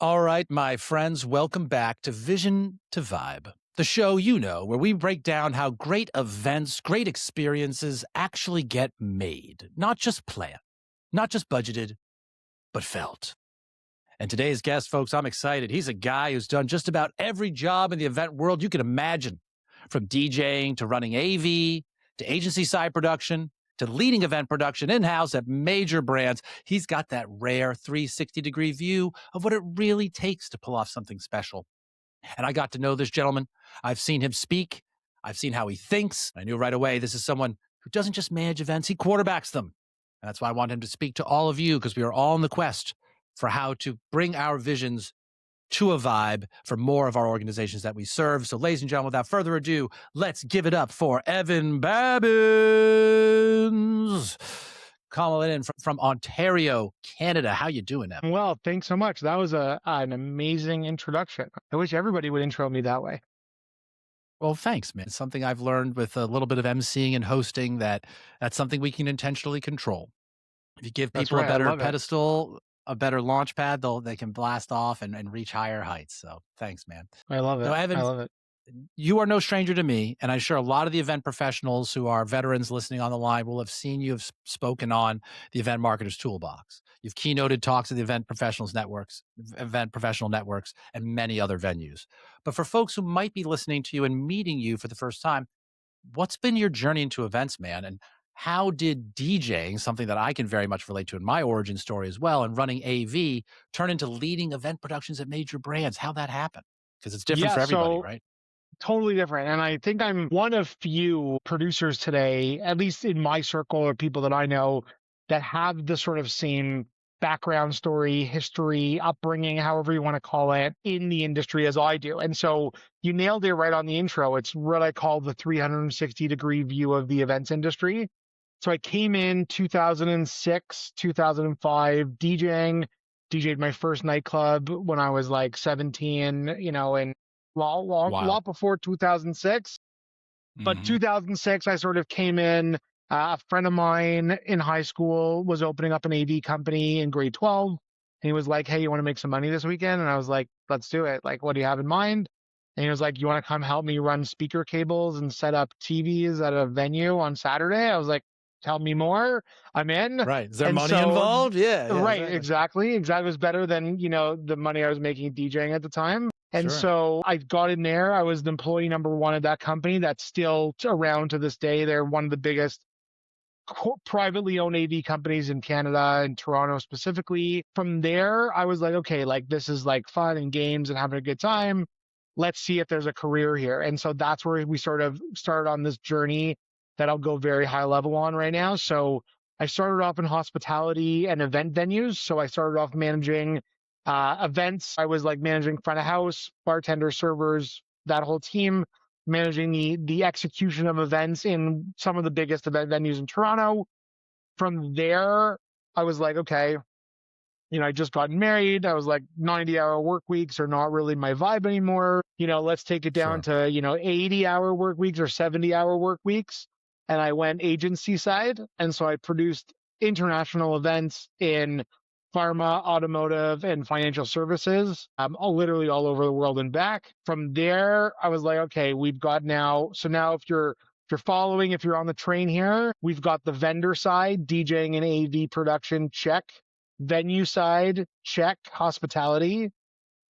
All right, my friends, welcome back to Vision to Vibe, the show where we break down how great events, great experiences actually get made, not just planned, not just budgeted, but felt. And today's guest, folks, I'm excited. He's a guy who's done just about every job in the event world you can imagine, from DJing to running AV to agency side production to leading event production in-house at major brands. He's got that rare 360-degree view of what it really takes to pull off something special. And I got to know this gentleman. I've seen him speak. I've seen how he thinks. I knew right away this is someone who doesn't just manage events, he quarterbacks them. And that's why I want him to speak to all of you, because we are all in the quest for how to bring our visions to a vibe for more of our organizations that we serve. So ladies and gentlemen, without further ado, let's give it up for Evan Babins. Calling in from Ontario, Canada. How you doing, Evan? Well, thanks so much. That was an amazing introduction. I wish everybody would intro me that way. Well, thanks, man. It's something I've learned with a little bit of emceeing and hosting that's something we can intentionally control. If you give people a better pedestal, a better launch pad, they can blast off and reach higher heights. So thanks, man. I love it. Evan, I love it. You are no stranger to me, and I'm sure a lot of the event professionals who are veterans listening on the line will have seen you have spoken on the Event Marketers Toolbox. You've keynoted talks at the event professional networks, and many other venues. But for folks who might be listening to you and meeting you for the first time, what's been your journey into events, man? And how did DJing, something that I can very much relate to in my origin story as well, and running AV, turn into leading event productions at major brands? How'd that happen? Because it's different for everybody, right? Totally different. And I think I'm one of few producers today, at least in my circle or people that I know, that have the sort of same background story, history, upbringing, however you want to call it, in the industry as I do. And so you nailed it right on the intro. It's what I call the 360-degree view of the events industry. So I came in 2006, 2005, DJ'd my first nightclub when I was like 17, and a lot before 2006. But 2006, I sort of came in. A friend of mine in high school was opening up an AV company in grade 12. And he was like, hey, you want to make some money this weekend? And I was like, let's do it. Like, what do you have in mind? And he was like, you want to come help me run speaker cables and set up TVs at a venue on Saturday? I was like, tell me more. I'm in. Right. Is there money involved? Yeah. Right. Exactly. It was better than, the money I was making DJing at the time. And so I got in there. I was the employee number one at that company that's still around to this day. They're one of the biggest privately owned AV companies in Canada and Toronto specifically. From there, I was like, okay, like this is like fun and games and having a good time. Let's see if there's a career here. And so that's where we sort of started on this journey that I'll go very high level on right now. So I started off in hospitality and event venues. So I started off managing events. I was like managing front of house, bartenders, servers, that whole team, managing the execution of events in some of the biggest event venues in Toronto. From there, I was like, okay, I just gotten married. I was like 90-hour work weeks are not really my vibe anymore. Let's take it down to, 80-hour work weeks or 70-hour work weeks. And I went agency side. And so I produced international events in pharma, automotive, and financial services, literally all over the world and back. From there, I was like, okay, we've got now. So now if you're following, if you're on the train here, we've got the vendor side, DJing and AV production, check. Venue side, check. Hospitality.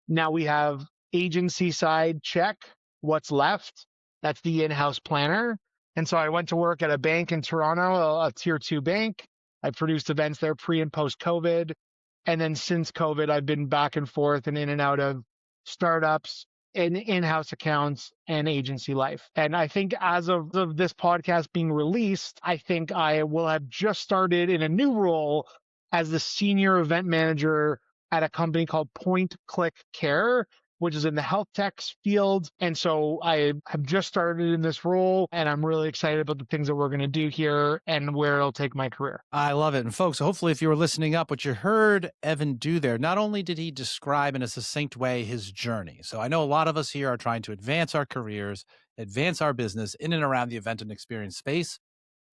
Now we have agency side, check. What's left? That's the in-house planner. And so I went to work at a bank in Toronto, a tier 2 bank. I produced events there pre and post COVID. And then since COVID, I've been back and forth and in and out of startups and in-house accounts and agency life. And I think as of this podcast being released, I think I will have just started in a new role as the senior event manager at a company called Point Click Care, which is in the health tech field. And so I have just started in this role, and I'm really excited about the things that we're going to do here and where it'll take my career. I love it. And folks, hopefully if you were listening up, what you heard Evan do there, not only did he describe in a succinct way his journey. So I know a lot of us here are trying to advance our careers, advance our business in and around the event and experience space.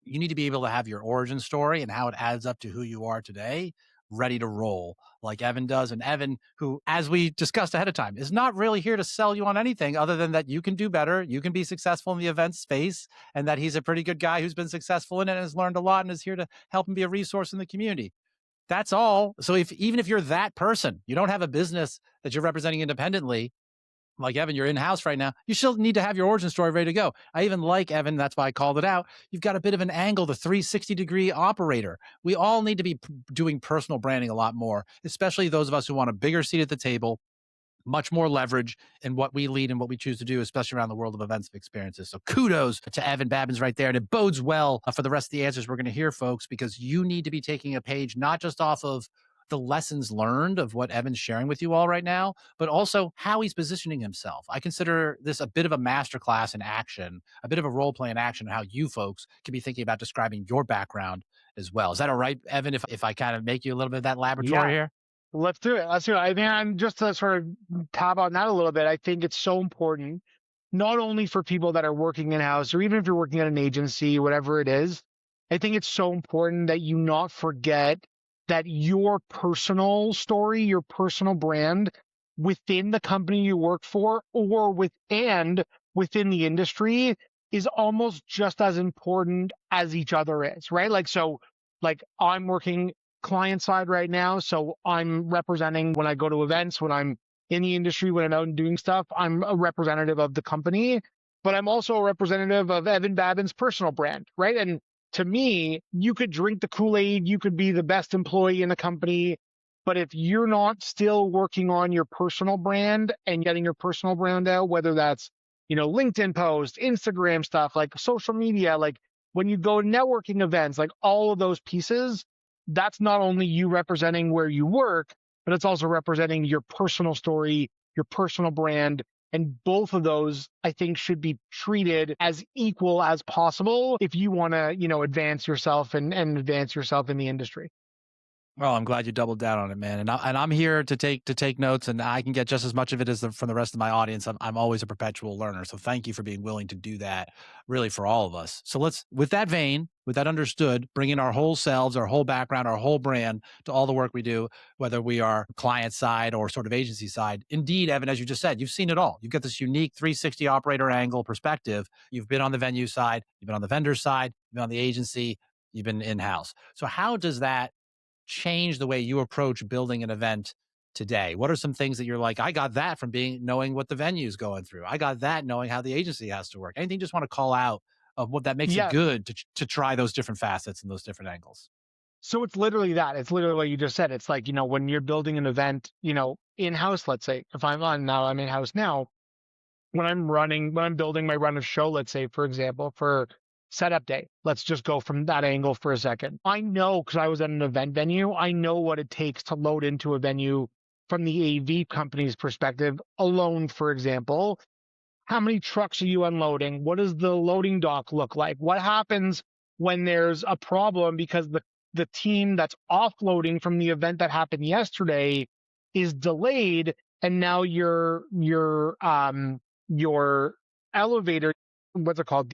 You need to be able to have your origin story and how it adds up to who you are today. ready to roll like Evan does. And Evan, who, as we discussed ahead of time, is not really here to sell you on anything other than that you can do better, you can be successful in the event space, and that he's a pretty good guy who's been successful in it and has learned a lot and is here to help him be a resource in the community. That's all. So even if you're that person, you don't have a business that you're representing independently, like Evan, you're in-house right now, you still need to have your origin story ready to go. I even like Evan, that's why I called it out. You've got a bit of an angle, the 360-degree operator. We all need to be doing personal branding a lot more, especially those of us who want a bigger seat at the table, much more leverage in what we lead and what we choose to do, especially around the world of events and experiences. So kudos to Evan Babins right there. And it bodes well for the rest of the answers we're going to hear, folks, because you need to be taking a page, not just off of the lessons learned of what Evan's sharing with you all right now, but also how he's positioning himself. I consider this a bit of a masterclass in action, a bit of a role play in action, how you folks can be thinking about describing your background as well. Is that all right, Evan, if I kind of make you a little bit of that laboratory here? Let's do it. Let's do it. I think just to sort of tab on that a little bit, I think it's so important, not only for people that are working in-house or even if you're working at an agency, whatever it is, I think it's so important that you not forget that your personal story, your personal brand within the company you work for or within the industry is almost just as important as each other is, right? Like I'm working client side right now. So I'm representing when I go to events, when I'm in the industry, when I'm out and doing stuff, I'm a representative of the company, but I'm also a representative of Evan Babins' personal brand, right? And to me, you could drink the Kool-Aid, you could be the best employee in the company, but if you're not still working on your personal brand and getting your personal brand out, whether that's, LinkedIn posts, Instagram stuff, like social media, like when you go to networking events, like all of those pieces, that's not only you representing where you work, but it's also representing your personal story, your personal brand. And both of those, I think, should be treated as equal as possible if you want to, advance yourself and advance yourself in the industry. Well, I'm glad you doubled down on it, man. And I'm here to take notes, and I can get just as much of it as from the rest of my audience. I'm always a perpetual learner, so thank you for being willing to do that, really, for all of us. So let's, with that vein, with that understood, bring in our whole selves, our whole background, our whole brand to all the work we do, whether we are client side or sort of agency side. Indeed, Evan, as you just said, you've seen it all. You've got this unique 360 operator angle perspective. You've been on the venue side, you've been on the vendor side, you've been on the agency, you've been in-house. So how does that change the way you approach building an event today? What are some things that you're like, I got that from knowing what the venue's going through. I got that knowing how the agency has to work. Anything you just want to call out of what that makes it good to try those different facets and those different angles? So it's literally that. It's literally what you just said. It's like, when you're building an event, in-house, let's say, if I'm in-house now, when I'm building my run of show, let's say, for example, for setup day, let's just go from that angle for a second. I know, because I was at an event venue, I know what it takes to load into a venue from the AV company's perspective alone, for example. How many trucks are you unloading? What does the loading dock look like? What happens when there's a problem because the team that's offloading from the event that happened yesterday is delayed, and now your elevator, what's it called?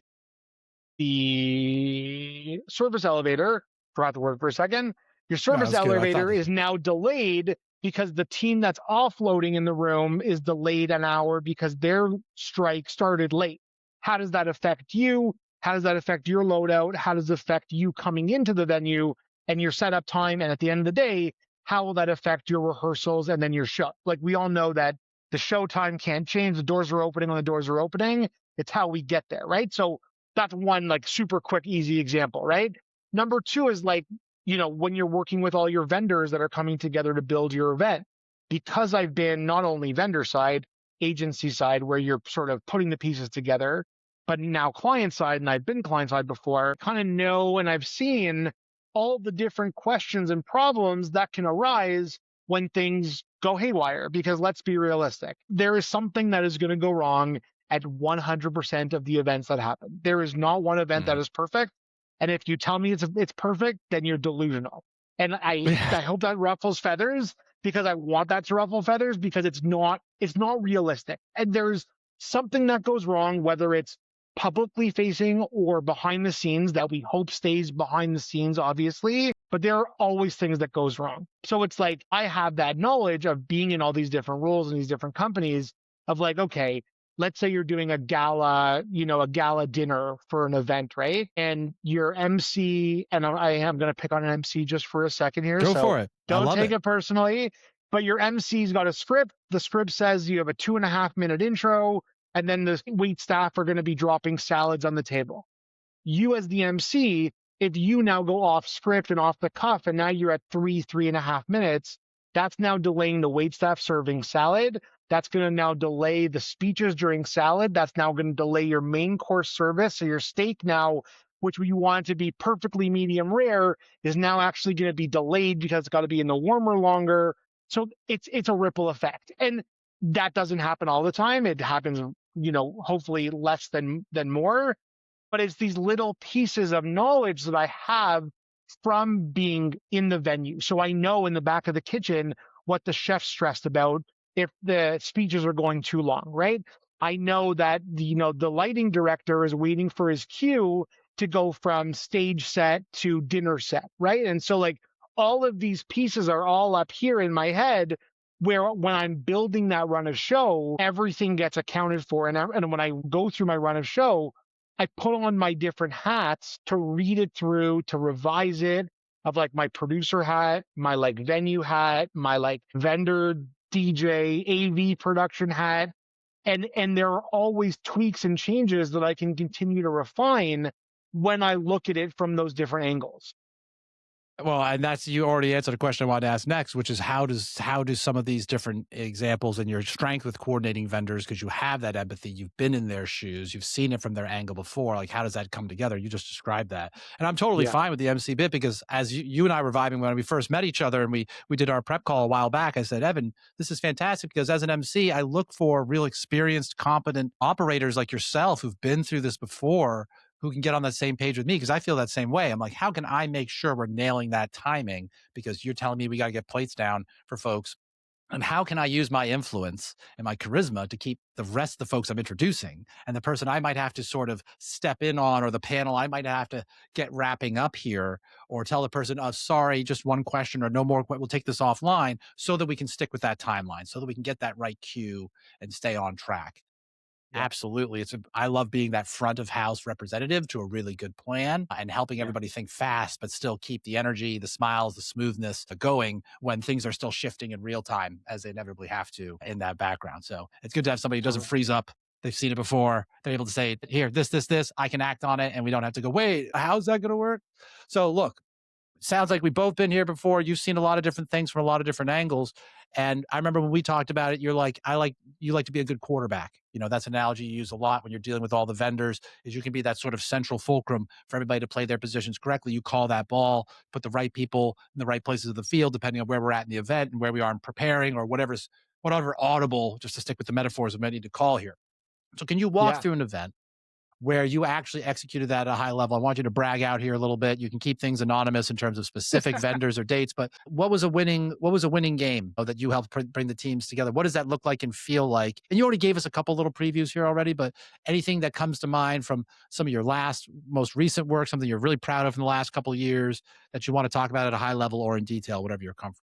The service elevator, forgot the word for a second. Your service elevator is now delayed because the team that's offloading in the room is delayed an hour because their strike started late. How does that affect you? How does that affect your loadout? How does it affect you coming into the venue and your setup time? And at the end of the day, how will that affect your rehearsals and then your show? Like, we all know that the show time can't change. The doors are opening when the doors are opening. It's how we get there, right? So that's one, like, super quick, easy example, right? Number two is like, when you're working with all your vendors that are coming together to build your event, because I've been not only vendor side, agency side, where you're sort of putting the pieces together, but now client side, and I've been client side before, kind of know, and I've seen all the different questions and problems that can arise when things go haywire. Because let's be realistic, there is something that is going to go wrong at 100% of the events that happen. There is not one event that is perfect. And if you tell me it's perfect, then you're delusional. And I hope that ruffles feathers, because I want that to ruffle feathers, because it's not realistic. And there's something that goes wrong, whether it's publicly facing or behind the scenes, that we hope stays behind the scenes, obviously. but there are always things that goes wrong. So it's like, I have that knowledge of being in all these different roles in these different companies of like, okay, let's say you're doing a gala, a gala dinner for an event, right? And your MC, and I am going to pick on an MC just for a second here. Go So for it. I don't love take it. it personally, but your MC's got a script. The script says you have a 2.5 minute intro, and then the wait staff are going to be dropping salads on the table. You as the MC, if you now go off script and off the cuff, and now you're at 3.5 minutes, that's now delaying the waitstaff serving salad. That's going to now delay the speeches during salad. That's now going to delay your main course service. So your steak now, which you want to be perfectly medium rare, is now actually going to be delayed because it's got to be in the warmer longer. So it's a ripple effect. And that doesn't happen all the time. It happens, hopefully less than more, but it's these little pieces of knowledge that I have from being in the venue. So I know in the back of the kitchen what the chef's stressed about if the speeches are going too long, right? I know that the lighting director is waiting for his cue to go from stage set to dinner set, right? And so like all of these pieces are all up here in my head, where when I'm building that run of show, everything gets accounted for. And when I go through my run of show, I put on my different hats to read it through, to revise it, of like my producer hat, my like venue hat, my like vendor, DJ, AV production hat. And there are always tweaks and changes that I can continue to refine when I look at it from those different angles. Well, and that's, you already answered a question I wanted to ask next, which is how do some of these different examples and your strength with coordinating vendors, because you have that empathy, you've been in their shoes, you've seen it from their angle before, like how does that come together? You just described that. And I'm totally Yeah. fine with the MC bit, because as you and I were vibing when we first met each other and we did our prep call a while back, I said, Evan, this is fantastic, because as an MC, I look for real experienced, competent operators like yourself who've been through this before, who can get on that same page with me, because I feel that same way. I'm like, how can I make sure we're nailing that timing? Because you're telling me we got to get plates down for folks. And how can I use my influence and my charisma to keep the rest of the folks I'm introducing and the person I might have to sort of step in on, or the panel I might have to get wrapping up here, or tell the person, oh, sorry, just one question or no more, we'll take this offline, so that we can stick with that timeline, so that we can get that right cue and stay on track. Yeah. Absolutely. I love being that front of house representative to a really good plan and helping Yeah. everybody think fast, but still keep the energy, the smiles, the smoothness going when things are still shifting in real time, as they inevitably have to in that background. So it's good to have somebody who doesn't Totally. freeze up. They've seen it before. They're able to say, here, this, I can act on it. And we don't have to go, wait, how's that going to work? So look, sounds like we've both been here before. You've seen a lot of different things from a lot of different angles. And I remember when we talked about it, you're like, you like to be a good quarterback. That's an analogy you use a lot when you're dealing with all the vendors, is you can be that sort of central fulcrum for everybody to play their positions correctly. You call that ball, put the right people in the right places of the field, depending on where we're at in the event and where we are in preparing, or whatever audible, just to stick with the metaphors we might need to call here. So can you walk Yeah. through an event where you actually executed that at a high level? I want you to brag out here a little bit. You can keep things anonymous in terms of specific vendors or dates, but what was a winning game that you helped bring the teams together? What does that look like and feel like? And you already gave us a couple little previews here already, but anything that comes to mind from some of your most recent work, something you're really proud of in the last couple of years that you want to talk about at a high level or in detail, whatever you're comfortable.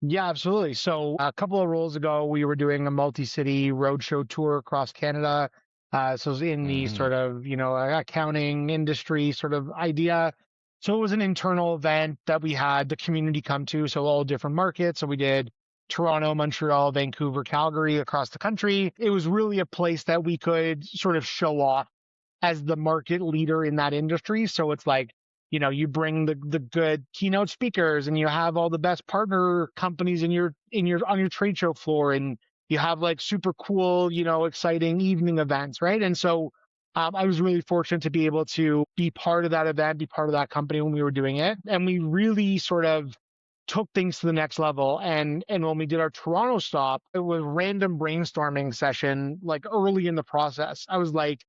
Yeah, absolutely. So a couple of roles ago, we were doing a multi-city roadshow tour across Canada. So it was in the Mm-hmm. sort of, accounting industry sort of idea. So it was an internal event that we had the community come to. So all different markets. So we did Toronto, Montreal, Vancouver, Calgary, across the country. It was really a place that we could sort of show off as the market leader in that industry. So it's like, you bring the good keynote speakers, and you have all the best partner companies on your trade show floor, and you have like super cool, exciting evening events, right? And so I was really fortunate to be able to be part of that event, be part of that company when we were doing it, and we really sort of took things to the next level. And when we did our Toronto stop, it was a random brainstorming session, like early in the process. I was like,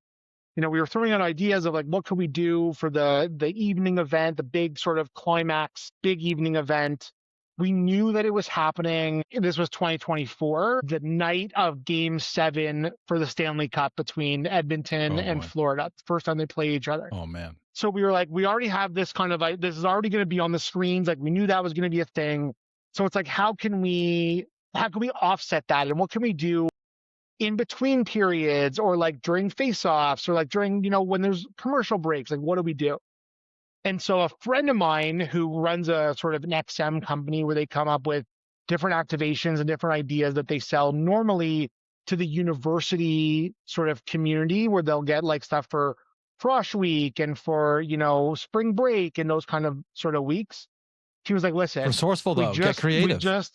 we were throwing out ideas of like, what could we do for the evening event, the big sort of climax, big evening event. We knew that it was happening. This was 2024, the night of Game 7 for the Stanley Cup between Edmonton Oh and boy. Florida. First time they play each other. Oh man. So we were like, we already have this kind of, like, this is already going to be on the screens. Like we knew that was going to be a thing. So it's like, how can we offset that? And what can we do in between periods, or like during face-offs, or like during, when there's commercial breaks? Like, what do we do? And so a friend of mine who runs a sort of an XM company where they come up with different activations and different ideas that they sell normally to the university sort of community, where they'll get like stuff for Frosh Week and for, spring break and those kind of sort of weeks. He was like, listen, Resourceful we though. Get just, creative.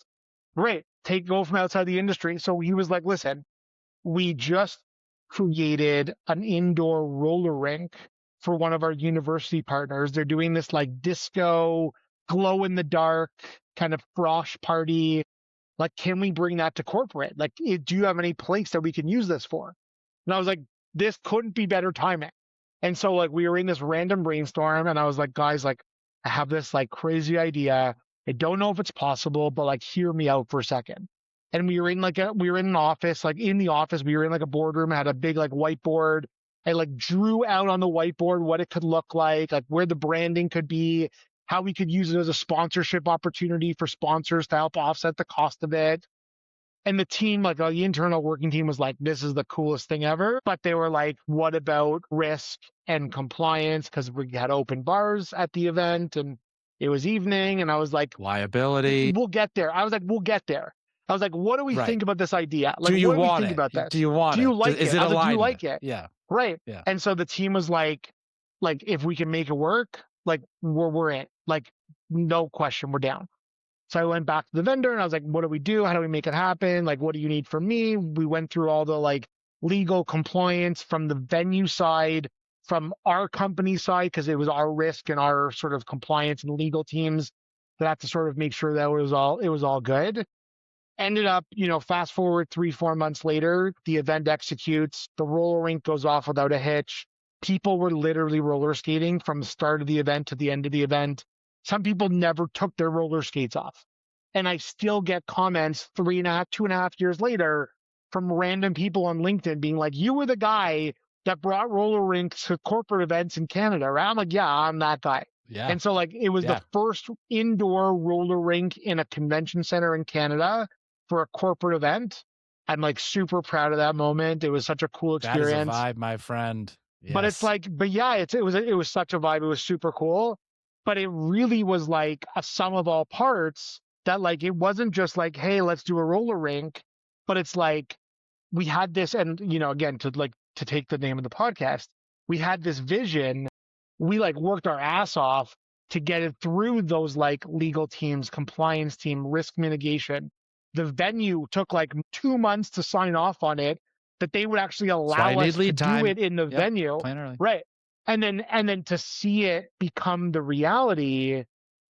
right, go from outside the industry. So he was like, listen, we just created an indoor roller rink for one of our university partners. They're doing this like disco, glow in the dark kind of frosh party. Like, can we bring that to corporate? Like, do you have any place that we can use this for? And I was like, this couldn't be better timing. And so like we were in this random brainstorm, and I was like, guys, like I have this like crazy idea. I don't know if it's possible, but like hear me out for a second. And we were in an office, like in the office, we were in like a boardroom, had a big like whiteboard. I like drew out on the whiteboard what it could look like where the branding could be, how we could use it as a sponsorship opportunity for sponsors to help offset the cost of it. And the team, like the internal working team, was like, this is the coolest thing ever. But they were like, what about risk and compliance? Because we had open bars at the event and it was evening. And I was like, liability. we'll get there. I was like, we'll get there. I was like, what do we think about this idea? Like, do you what do we want think it? about this? Do you want do you it? like Is it? it I was like, do you alignment? like it? Yeah. Right. Yeah. And so the team was like, if we can make it work, like we're in. Like, no question, we're down. So I went back to the vendor and I was like, what do we do? How do we make it happen? Like, what do you need from me? We went through all the like legal compliance from the venue side, from our company side, because it was our risk and our sort of compliance and legal teams that had to sort of make sure that it was all good. Ended up, fast forward 3-4 months later, the event executes, the roller rink goes off without a hitch. People were literally roller skating from the start of the event to the end of the event. Some people never took their roller skates off. And I still get comments 2.5 years later from random people on LinkedIn being like, you were the guy that brought roller rinks to corporate events in Canada, right? I'm like, yeah, I'm that guy. Yeah. And so like it was the first indoor roller rink in a convention center in Canada for a corporate event. I'm like super proud of that moment. It was such a cool experience. That is a vibe, my friend. Yes. But it's like, it was such a vibe. It was super cool. But it really was like a sum of all parts that like, it wasn't just like, hey, let's do a roller rink, but it's like, we had this, and again, to take the name of the podcast, we had this vision. We like worked our ass off to get it through those like legal teams, compliance team, risk mitigation. The venue took like 2 months to sign off on it, that they would actually allow us to do it in the venue. Plan early. Right. And then to see it become the reality,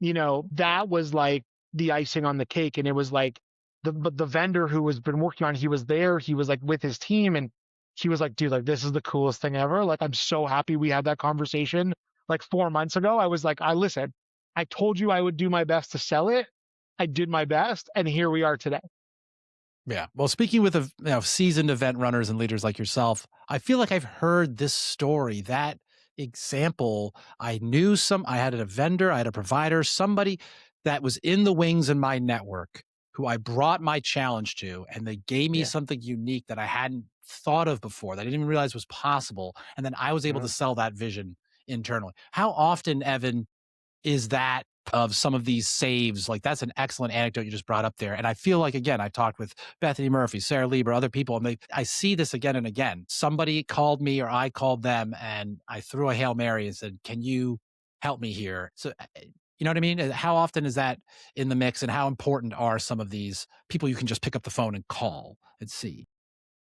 that was like the icing on the cake. And it was like the vendor who has been working on, he was there, he was like with his team, and he was like, dude, like this is the coolest thing ever. Like, I'm so happy we had that conversation like 4 months ago. I was like, listen, I told you I would do my best to sell it. I did my best, and here we are today. Yeah. Well, speaking with seasoned event runners and leaders like yourself, I feel like I've heard this story, that example. I had a vendor, I had a provider, somebody that was in the wings in my network who I brought my challenge to, and they gave me something unique that I hadn't thought of before, that I didn't even realize was possible. And then I was able to sell that vision internally. How often, Evan, is that of some of these saves? Like, that's an excellent anecdote you just brought up there. And I feel like, again, I talked with Bethany Murphy, Sarah Lieber, other people, and I see this again and again. Somebody called me or I called them and I threw a Hail Mary and said, can you help me here? So, you know what I mean? How often is that in the mix, and how important are some of these people you can just pick up the phone and call and see?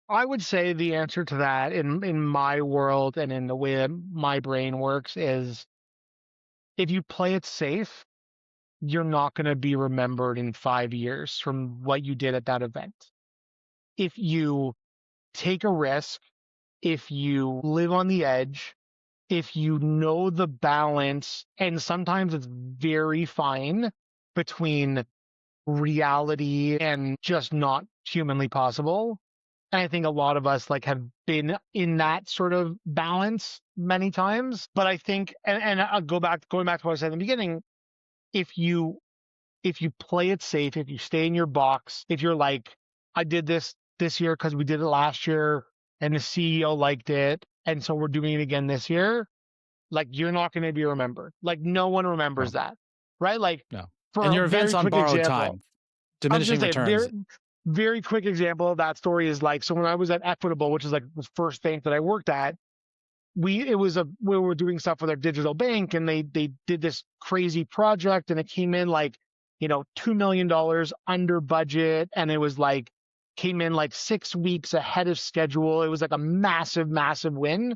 I would say the answer to that in my world and in the way that my brain works is, if you play it safe, you're not going to be remembered in 5 years from what you did at that event. If you take a risk, if you live on the edge, if you know the balance, and sometimes it's very fine between reality and just not humanly possible, And I think a lot of us like have been in that sort of balance many times. But I think, and I'll going back to what I said in the beginning, if you play it safe, if you stay in your box, if you're like, I did this year because we did it last year and the CEO liked it, and so we're doing it again this year, like you're not going to be remembered. Like no one remembers No, that, right? Like no. for And a your events very on quick borrowed example, time, I was going diminishing to say returns. very quick example of that story is like, so when I was at Equitable, which is like the first bank that I worked at, we were doing stuff with our digital bank, and they did this crazy project, and it came in like, $2 million under budget, and it was like came in like 6 weeks ahead of schedule. It was like a massive win.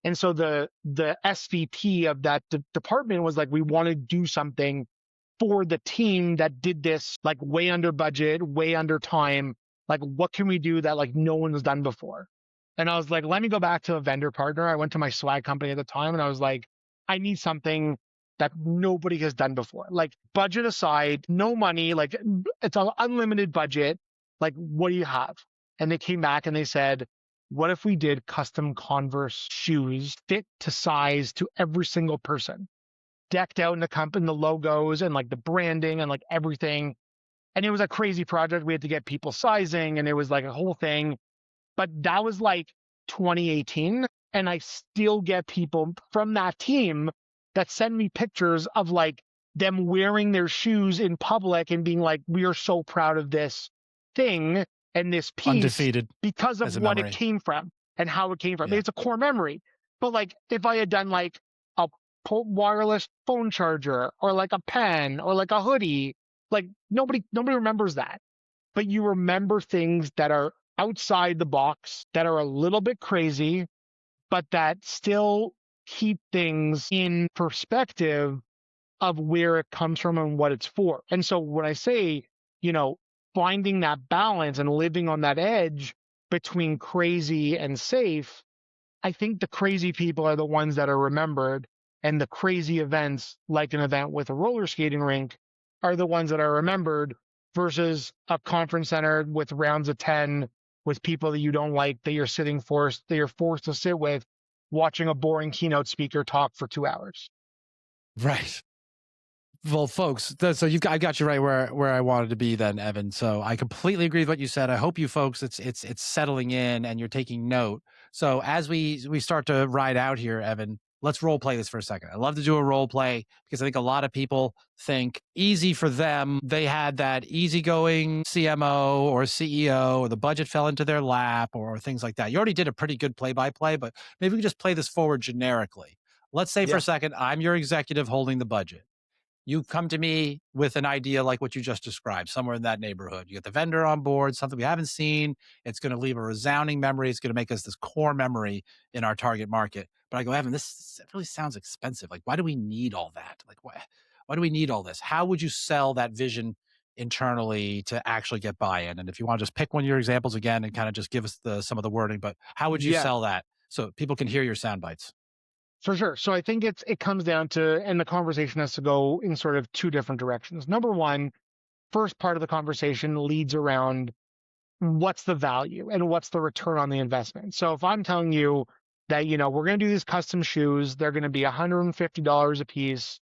And so the SVP of that department was like, we want to do something for the team that did this like way under budget, way under time. Like, what can we do that like no one has done before? And I was like, let me go back to a vendor partner. I went to my swag company at the time, and I was like, I need something that nobody has done before. Like, budget aside, no money, like it's an unlimited budget. Like, what do you have? And they came back and they said, what if we did custom Converse shoes fit to size to every single person, decked out in the company, the logos and like the branding and like everything. And it was a crazy project. We had to get people sizing, and it was like a whole thing. But that was like 2018. And I still get people from that team that send me pictures of like them wearing their shoes in public and being like, we are so proud of this thing and this piece Undefeated because of as a what it memory. came from and how it came from. Yeah. It's a core memory. But like if I had done like a wireless phone charger or like a pen or like a hoodie, like nobody remembers that. But you remember things that are outside the box, that are a little bit crazy, but that still keep things in perspective of where it comes from and what it's for. And so when I say, finding that balance and living on that edge between crazy and safe, I think the crazy people are the ones that are remembered, and the crazy events, like an event with a roller skating rink, are the ones that are remembered versus a conference center with rounds of 10 with people that you don't like, that you're forced to sit with, watching a boring keynote speaker talk for 2 hours. Right. Well, folks, so I got you right where I wanted to be then, Evan. So I completely agree with what you said. I hope you folks, it's settling in and you're taking note. So as we start to ride out here, Evan, let's role play this for a second. I love to do a role play because I think a lot of people think easy for them. They had that easygoing CMO or CEO, or the budget fell into their lap, or things like that. You already did a pretty good play-by-play, but maybe we can just play this forward generically. Let's say for a second, I'm your executive holding the budget. You come to me with an idea like what you just described, somewhere in that neighborhood. You get the vendor on board, something we haven't seen. It's going to leave a resounding memory. It's going to make us this core memory in our target market. But I go, Evan, this really sounds expensive. Like, why do we need all that? Like, why do we need all this? How would you sell that vision internally to actually get buy-in? And if you want to just pick one of your examples again and kind of just give us some of the wording, but how would you Yeah, sell that so people can hear your sound bites? for sure. So I think it comes down to, and the conversation has to go in sort of two different directions. Number one, first part of the conversation leads around what's the value and what's the return on the investment. So if I'm telling you that, we're going to do these custom shoes, they're going to be $150 a piece.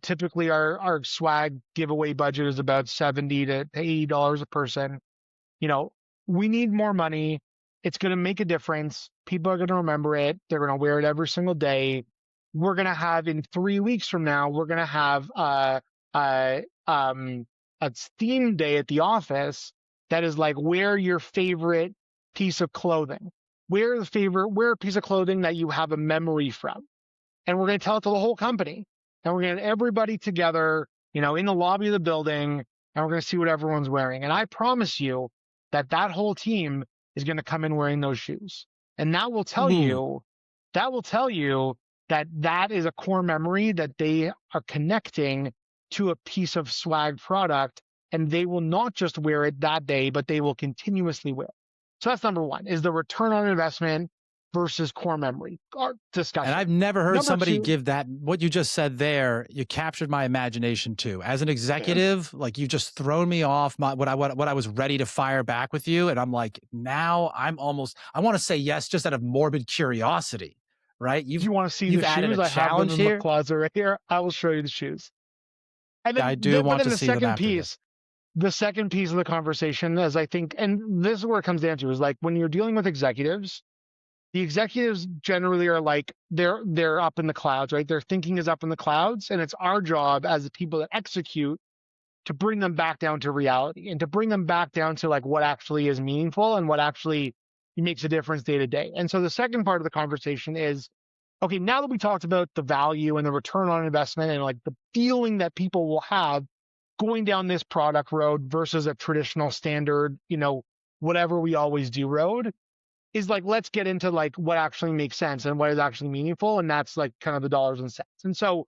Typically our swag giveaway budget is about $70 to $80 a person. We need more money. It's going to make a difference. People are going to remember it. They're going to wear it every single day. We're going to have, in 3 weeks from now, we're going to have a theme day at the office that is like, wear your favorite piece of clothing. Wear a piece of clothing that you have a memory from. And we're going to tell it to the whole company. And we're going to get everybody together, in the lobby of the building, and we're going to see what everyone's wearing. And I promise you that whole team is going to come in wearing those shoes. And that will tell you that is a core memory that they are connecting to a piece of swag product, and they will not just wear it that day, but they will continuously wear it. So that's number one, is the return on investment. versus core memory And discussion. I've never heard Number somebody two, give that. What you just said there, you captured my imagination too. As an executive, like you just thrown me off what I was ready to fire back with you. And I'm like, now I want to say yes, just out of morbid curiosity, right? do you want to see the You've added a shoes? I have them challenge in the here. closet right here. I will show you the shoes. And I then, do but want then to see them after this. the second piece of the conversation is, I think, and this is where it comes down to, is like when you're dealing with executives, the executives generally are like, they're up in the clouds, right? Their thinking is up in the clouds, and it's our job as the people that execute to bring them back down to reality and to bring them back down to like what actually is meaningful and what actually makes a difference day to day. And so the second part of the conversation is, okay, now that we talked about the value and the return on investment and like the feeling that people will have going down this product road versus a traditional standard, whatever we always do road, is like, let's get into like what actually makes sense and what is actually meaningful. And that's like kind of the dollars and cents. And so,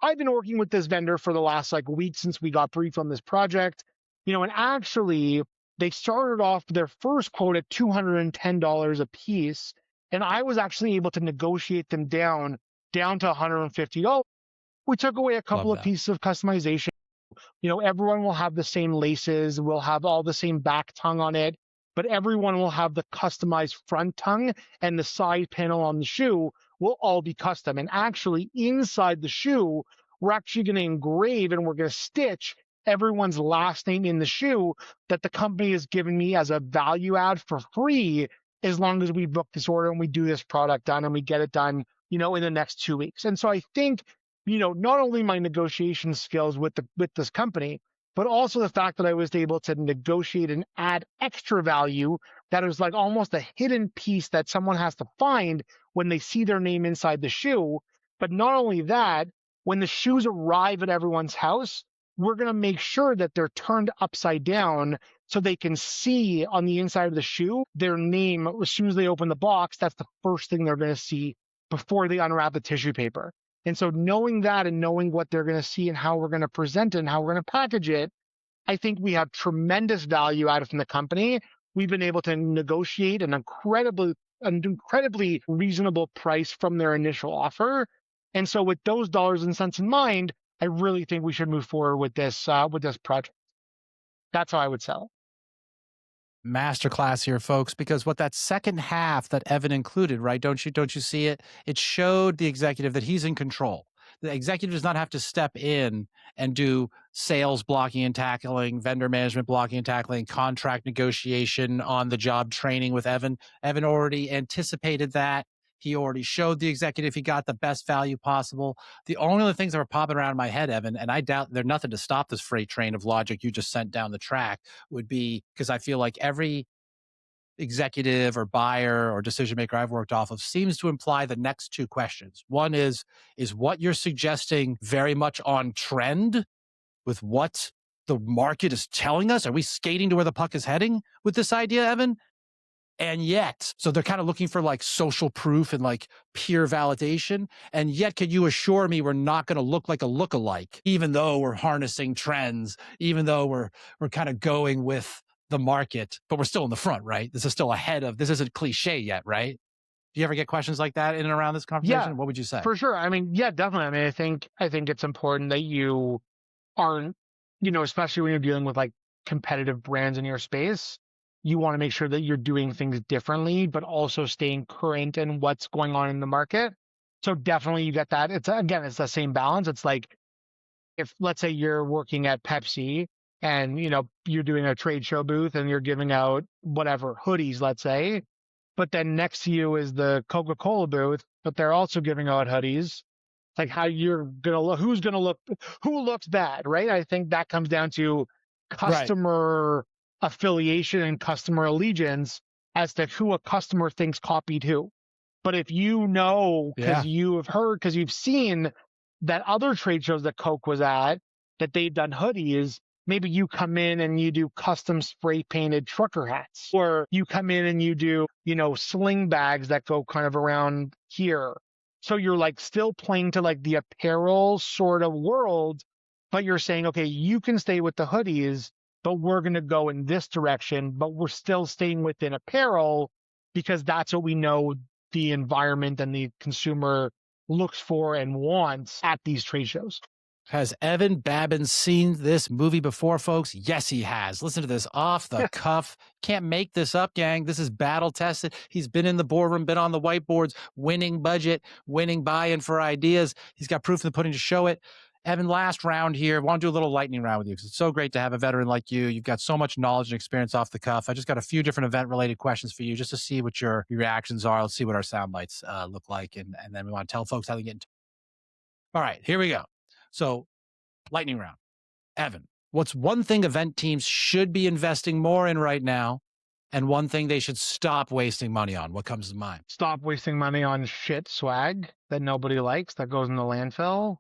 I've been working with this vendor for the last like week since we got briefed on this project, and actually they started off their first quote at $210 a piece. And I was actually able to negotiate them down to $150. We took away a Love couple of that. pieces of customization. Everyone will have the same laces, we'll have all the same back tongue on it, but everyone will have the customized front tongue, and the side panel on the shoe will all be custom. And actually inside the shoe, we're actually going to engrave and we're going to stitch everyone's last name in the shoe that the company has given me as a value add for free, as long as we book this order and we do this product done and we get it done, in the next 2 weeks. And so I think, not only my negotiation skills with this company, but also the fact that I was able to negotiate and add extra value that is like almost a hidden piece that someone has to find when they see their name inside the shoe. But not only that, when the shoes arrive at everyone's house, we're going to make sure that they're turned upside down so they can see on the inside of the shoe their name. As soon as they open the box, that's the first thing they're going to see before they unwrap the tissue paper. And so knowing that and knowing what they're going to see and how we're going to present it and how we're going to package it, I think we have tremendous value out of from the company. We've been able to negotiate an incredibly reasonable price from their initial offer. And so with those dollars and cents in mind, I really think we should move forward with this project. That's how I would sell. Masterclass here, folks, because what that second half that Evan included, right? Don't you see it? It showed the executive that he's in control. The executive does not have to step in and do sales blocking and tackling, vendor management blocking and tackling, contract negotiation, on the job training with Evan. Evan already anticipated that. He already showed the executive he got the best value possible. The only other things that were popping around in my head, Evan, and I doubt there's nothing to stop this freight train of logic you just sent down the track, would be, because I feel like every executive or buyer or decision maker I've worked off of seems to imply the next two questions. One is what you're suggesting very much on trend with what the market is telling us? Are we skating to where the puck is heading with this idea, Evan? And yet, so they're kind of looking for like social proof and like peer validation. And yet, could you assure me we're not going to look like a lookalike, even though we're harnessing trends, even though we're kind of going with the market, but we're still in the front, right? This is still ahead of, this isn't cliche yet, right? Do you ever get questions like that in and around this conversation? Yeah, what would you say? For sure. I mean, yeah, definitely. I mean, I think it's important that you aren't, especially when you're dealing with like competitive brands in your space, you want to make sure that you're doing things differently, but also staying current in what's going on in the market. So definitely you get that. It's the same balance. It's like, if let's say you're working at Pepsi and, you're doing a trade show booth and you're giving out whatever hoodies, let's say, but then next to you is the Coca-Cola booth, but they're also giving out hoodies. Like how you're going to look, who looks bad, right? I think that comes down to customer affiliation and customer allegiance as to who a customer thinks copied who. But if because you have heard, because you've seen that other trade shows that Coke was at, that they've done hoodies, maybe you come in and you do custom spray painted trucker hats, or you come in and you do, sling bags that go kind of around here. So you're like still playing to like the apparel sort of world, but you're saying, okay, you can stay with the hoodies, but we're going to go in this direction, but we're still staying within apparel because that's what we know the environment and the consumer looks for and wants at these trade shows. Has Evan Babins seen this movie before, folks? Yes, he has. Listen to this off the cuff. Can't make this up, gang. This is battle tested. He's been in the boardroom, been on the whiteboards, winning budget, winning buy-in for ideas. He's got proof in the pudding to show it. Evan, last round here. I want to do a little lightning round with you because it's so great to have a veteran like you. You've got so much knowledge and experience off the cuff. I just got a few different event-related questions for you just to see what your reactions are. Let's see what our sound bites look like, and then we want to tell folks how to get into. All right, here we go. So, lightning round. Evan, what's one thing event teams should be investing more in right now and one thing they should stop wasting money on? What comes to mind? Stop wasting money on shit swag that nobody likes that goes in the landfill.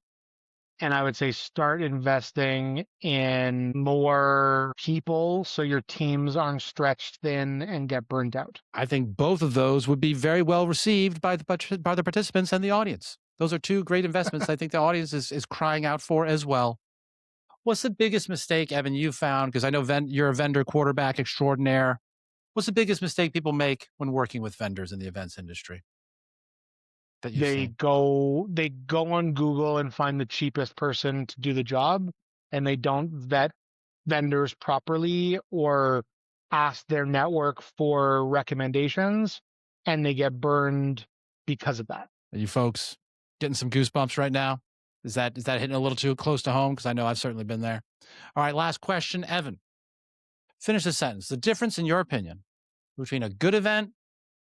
And I would say start investing in more people so your teams aren't stretched thin and get burnt out. I think both of those would be very well received by the participants and the audience. Those are two great investments I think the audience is crying out for as well. What's the biggest mistake, Evan, you found? Because I know you're a vendor quarterback extraordinaire. What's the biggest mistake people make when working with vendors in the events industry? They go on Google and find the cheapest person to do the job, and they don't vet vendors properly or ask their network for recommendations, and they get burned because of that. Are you folks getting some goosebumps right now? Is that hitting a little too close to home? Because I know I've certainly been there. All right, last question, Evan. Finish the sentence. The difference, in your opinion, between a good event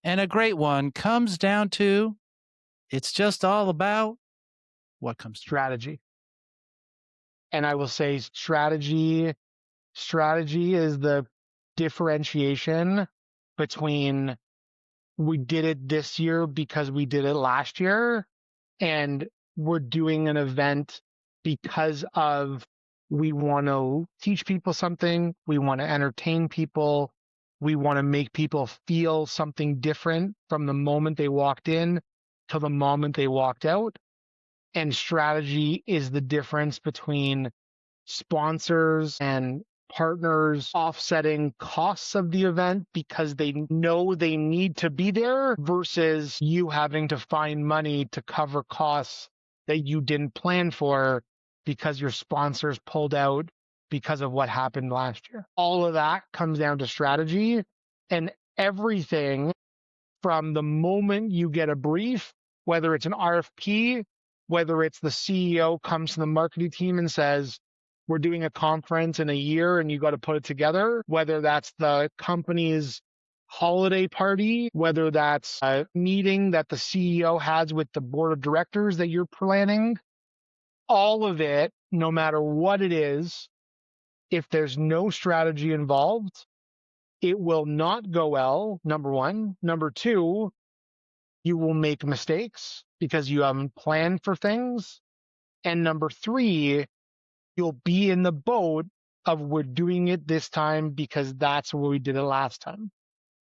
and a great one comes down to it's just all about what comes to strategy. And I will say strategy is the differentiation between we did it this year because we did it last year, and we're doing an event because of we want to teach people something, we want to entertain people, we want to make people feel something different from the moment they walked in to the moment they walked out. And strategy is the difference between sponsors and partners offsetting costs of the event because they know they need to be there versus you having to find money to cover costs that you didn't plan for because your sponsors pulled out because of what happened last year. All of that comes down to strategy, and everything from the moment you get a brief, whether it's an RFP, whether it's the CEO comes to the marketing team and says, we're doing a conference in a year and you got to put it together, whether that's the company's holiday party, whether that's a meeting that the CEO has with the board of directors that you're planning, all of it, no matter what it is, if there's no strategy involved, it will not go well, number one. Number two, you will make mistakes because you haven't planned for things. And number three, you'll be in the boat of we're doing it this time because that's where we did it last time.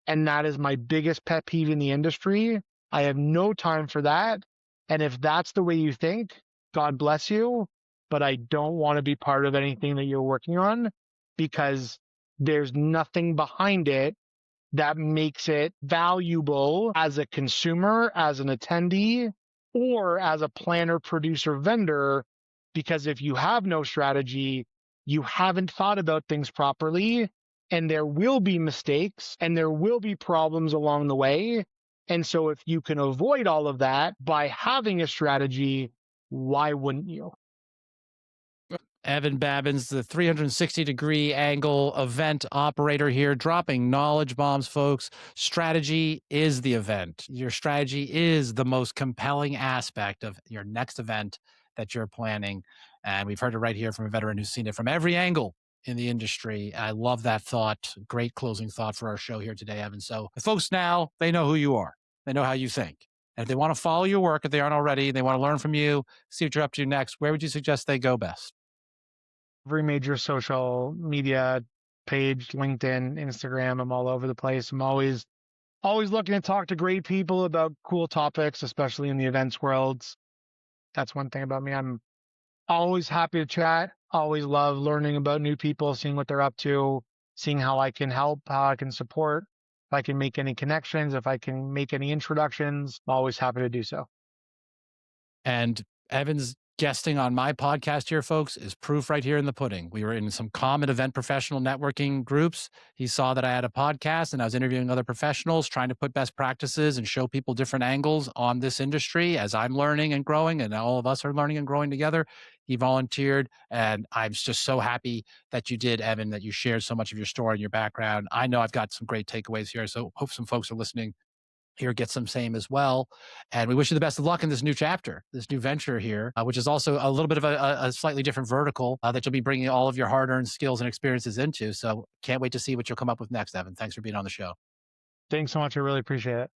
And that is my biggest pet peeve in the industry. I have no time for that. And if that's the way you think, God bless you. But I don't want to be part of anything that you're working on because there's nothing behind it that makes it valuable as a consumer, as an attendee, or as a planner, producer, vendor. Because if you have no strategy, you haven't thought about things properly, and there will be mistakes and there will be problems along the way. And so if you can avoid all of that by having a strategy, why wouldn't you? Evan Babins, the 360-degree angle event operator here, dropping knowledge bombs, folks. Strategy is the event. Your strategy is the most compelling aspect of your next event that you're planning. And we've heard it right here from a veteran who's seen it from every angle in the industry. I love that thought. Great closing thought for our show here today, Evan. So the folks now, they know who you are. They know how you think. And if they want to follow your work, if they aren't already, they want to learn from you, see what you're up to next, where would you suggest they go best? Every major social media page, LinkedIn, Instagram, I'm all over the place. I'm always looking to talk to great people about cool topics, especially in the events worlds. That's one thing about me. I'm always happy to chat, always love learning about new people, seeing what they're up to, seeing how I can help, how I can support. If I can make any connections, if I can make any introductions, I'm always happy to do so. And Evan's guesting on my podcast here, folks, is proof right here in the pudding. We were in some common event professional networking groups. He saw that I had a podcast and I was interviewing other professionals, trying to put best practices and show people different angles on this industry as I'm learning and growing, and all of us are learning and growing together. He volunteered, and I'm just so happy that you did, Evan, that you shared so much of your story and your background. I know I've got some great takeaways here, so hope some folks are listening here get some same as well. And we wish you the best of luck in this new chapter, this new venture here, which is also a little bit of a slightly different vertical that you'll be bringing all of your hard-earned skills and experiences into. So can't wait to see what you'll come up with next, Evan. Thanks for being on the show. Thanks so much. I really appreciate it.